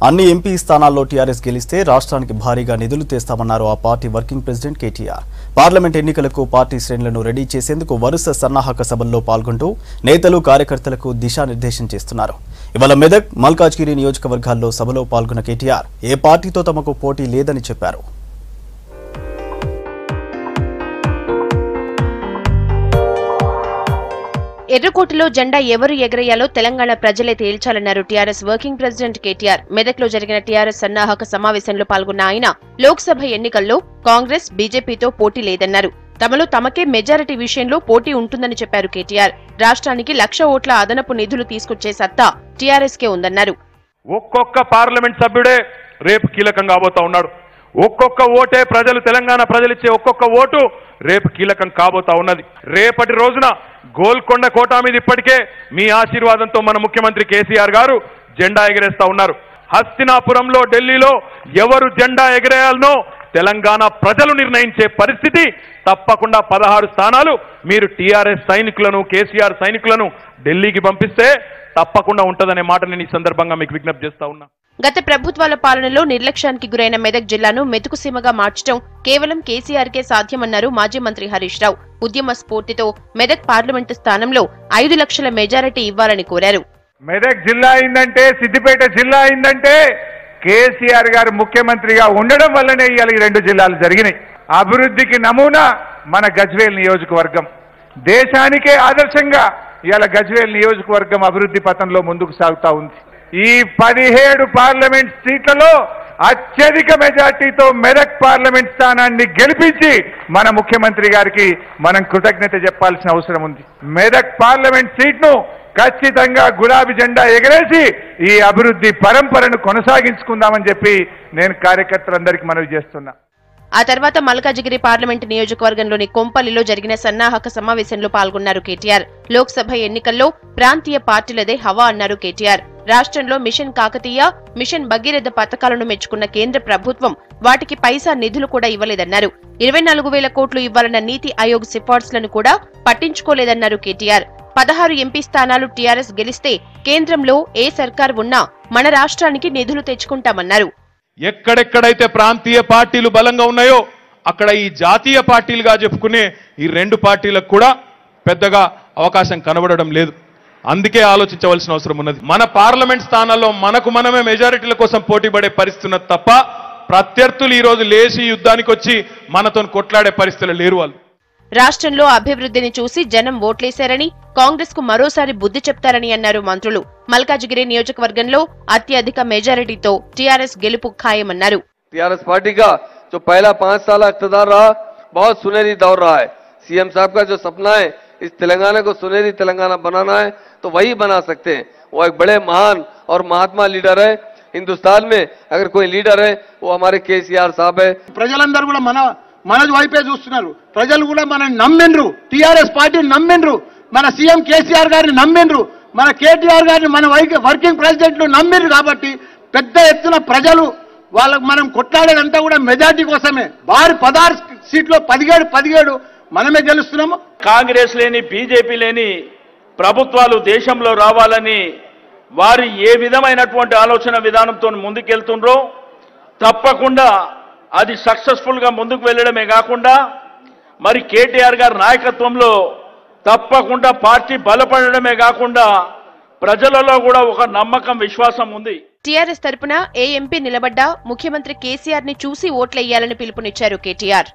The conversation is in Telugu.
అన్ని ఎంపీ స్థానాల్లో టీఆర్ఎస్ గెలిస్తే రాష్ట్రానికి భారీగా నిధులు తెస్తామన్నారు ఆ party working president KTR. Parliament ఎన్నికలకు పార్టీ శ్రేణులను రెడీ చేసేందుకు వరుస సన్నాహక సభల్లో పాల్గొంటూ నేతలు కార్యకర్తలకు దిశానిర్దేశం చేస్తున్నారు. ఇవాళ మెదక్, మల్కాజ్గిరి నియోజకవర్గాల్లో సభలో పాల్గొన్న కేటీఆర్ ఏ పార్టీతో తమకు పోటీ లేదని చెప్పారు. ఎర్రకోటలో జెండా ఎవరు ఎగరేయాలో తెలంగాణ ప్రజలే తేల్చాలన్నారు టీఆర్ఎస్ వర్కింగ్ ప్రెసిడెంట్ కేటీఆర్. మెదక్లో జరిగిన టీఆర్ఎస్ సన్నాహక సమావేశంలో పాల్గొన్న ఆయన లోక్సభ ఎన్నికల్లో కాంగ్రెస్, బీజేపీతో పోటీ లేదన్నారు. తమలో తమకే మెజారిటీ విషయంలో పోటీ ఉంటుందని చెప్పారు కేటీఆర్. రాష్ట్రానికి 1,00,000 ఓట్ల అదనపు నిధులు తీసుకొచ్చే సత్తా టీఆర్ఎస్ కే ఉందన్నారు. ఒక్కొక్క పార్లమెంట్ సభ్యుడే రేపు కీలకం కాబోతా ఉన్నాడు. ఒక్కొక్క ఓటే తెలంగాణ ప్రజలిచ్చే ఒక్కొక్క ఓటు రేపు కీలకం కాబోతా ఉన్నది. రేపటి రోజున గోల్కొండ కోట మీద ఇప్పటికే మీ ఆశీర్వాదంతో మన ముఖ్యమంత్రి కేసీఆర్ గారు జెండా ఎగరేస్తా ఉన్నారు. హస్తినాపురంలో, ఢిల్లీలో ఎవరు జెండా ఎగరేయాలనో తెలంగాణ ప్రజలు నిర్ణయించే పరిస్థితి తప్పకుండా 16 స్థానాలు మీరు టీఆర్ఎస్ సైనికులను, కేసీఆర్ సైనికులను ఢిల్లీకి పంపిస్తే తప్పకుండా ఉంటదనే మాట నేను ఈ సందర్భంగా మీకు విజ్ఞప్తి చేస్తా ఉన్నా. గత ప్రభుత్వాల పాలనలో నిర్లక్ష్యానికి గురైన మెదక్ జిల్లాను మెతుకుసీమగా మార్చడం కేవలం కేసీఆర్ కే సాధ్యమన్నారు మాజీ మంత్రి హరీష్ రావు. ఉద్యమ స్ఫూర్తితో మెదక్ పార్లమెంటు స్థానంలో 5 లక్షల మెజారిటీ ఇవ్వాలని కోరారు. మెదక్ జిల్లా అయిందంటే, సిద్దిపేట జిల్లా అయిందంటే కేసీఆర్ గారు ముఖ్యమంత్రిగా ఉండడం వల్లనే ఇవాళ ఈ 2 జిల్లాలు జరిగినాయి. అభివృద్ధికి నమూనా మన గజ్వేల్ నియోజకవర్గం. దేశానికే ఆదర్శంగా ఇవాళ గజ్వేల్ నియోజకవర్గం అభివృద్ధి పథంలో ముందుకు సాగుతా ఉంది. ఈ 17 పార్లమెంట్ సీట్లలో అత్యధిక మెజార్టీతో మెదక్ పార్లమెంట్ స్థానాన్ని గెలిపించి మన ముఖ్యమంత్రి గారికి మనం కృతజ్ఞత చెప్పాల్సిన అవసరం ఉంది. మెదక్ పార్లమెంట్ సీట్ను ఖచ్చితంగా గులాబీ జెండా ఎగరేసి ఈ అభివృద్ధి పరంపరను కొనసాగించుకుందామని చెప్పి నేను కార్యకర్తలందరికీ మనవి చేస్తున్నా. ఆ తర్వాత మల్కాజిగిరి పార్లమెంటు నియోజకవర్గంలోని కొంపల్లిలో జరిగిన సన్నాహక సమావేశంలో పాల్గొన్నారు కేటీఆర్. లోక్సభ ఎన్నికల్లో ప్రాంతీయ పార్టీలదే హవా అన్నారు కేటీఆర్. రాష్ట్రంలో మిషన్ కాకతీయ, మిషన్ భగీరథ పథకాలను మెచ్చుకున్న కేంద్ర ప్రభుత్వం వాటికి పైసా నిధులు కూడా ఇవ్వలేదన్నారు. 24,000 కోట్లు ఇవ్వాలన్న నీతి ఆయోగ్ సిఫార్సులను కూడా పట్టించుకోలేదన్నారు కేటీఆర్. 16 ఎంపీ స్థానాలు టీఆర్ఎస్ గెలిస్తే కేంద్రంలో ఏ సర్కార్ ఉన్నా మన రాష్ట్రానికి నిధులు తెచ్చుకుంటామన్నారు. ఎక్కడెక్కడైతే ప్రాంతీయ పార్టీలు బలంగా ఉన్నాయో అక్కడ ఈ జాతీయ పార్టీలుగా చెప్పుకునే ఈ 2 పార్టీలకు కూడా పెద్దగా అవకాశం కనబడడం లేదు. అందుకే ఆలోచించవలసిన అవసరం ఉన్నది. మన పార్లమెంట్ స్థానాల్లో మనకు మనమే మెజారిటీల కోసం పోటీ పడే పరిస్థితి ఉన్నది తప్ప ప్రత్యర్థులు ఈ రోజు లేచి యుద్ధానికి వచ్చి మనతో కొట్లాడే పరిస్థితులు లేరు. వాళ్ళు రాష్ట్రంలో అభివృద్ధిని చూసి జనం ఓట్లేశారని, కాంగ్రెస్ కు మరోసారి బుద్ధి చెప్తారని అన్నారు మంత్రులు. మల్కాజిగిరి నియోజకవర్గంలో అత్యధిక మెజారిటీతో టీఆర్ఎస్ గెలుపు ఖాయమన్నారు. टीआरएस पार्टी का जो पहला 5 साल इक़्तिदार रहा, बहुत सुनहरी दौर रहा है. सीएम साहब का जो सपना है इस तेलंगाना को सुनहरी तेलंगाना बनाना है, तो वही बना सकते हैं. वो एक बड़े महान और महात्मा लीडर है. हिंदुस्तान में अगर कोई लीडर है वो हमारे केसीआर साहब है. ప్రజలందరూ కూడా మన వైపే చూస్తున్నారు. ప్రజలు కూడా మనని నమ్మిండ్రు, టీఆర్ఎస్ పార్టీని నమ్మిండ్రు, మన సీఎం కేసీఆర్ గారిని నమ్మిండ్రు, మన కేటీఆర్ గారిని మన వర్కింగ్ ప్రెసిడెంట్లు నమ్మిండ్రు. కాబట్టి పెద్ద ఎత్తున ప్రజలు వాళ్ళకు మనం కొట్లాడేదంతా కూడా మెజార్టీ కోసమే. 16 సీట్లో 17 మనమే గెలుస్తున్నాము. కాంగ్రెస్ లేని, బీజేపీ లేని ప్రభుత్వాలు దేశంలో రావాలని వారు ఏ విధమైనటువంటి ఆలోచన విధానంతో ముందుకెళ్తుండ్రో తప్పకుండా అది సక్సెస్ఫుల్ గా ముందుకు వెళ్ళడమే కాకుండా మరి కేటీఆర్ గారి నాయకత్వంలో తప్పకుండా పార్టీ బలపడడమే కాకుండా ప్రజలలో కూడా ఒక నమ్మకం, విశ్వాసం ఉంది. టీఆర్ఎస్ తరపున ఏ ఎంపీ నిలబడ్డా ముఖ్యమంత్రి కేసీఆర్ ని చూసి ఓట్లేయాలని పిలుపునిచ్చారు కేటీఆర్.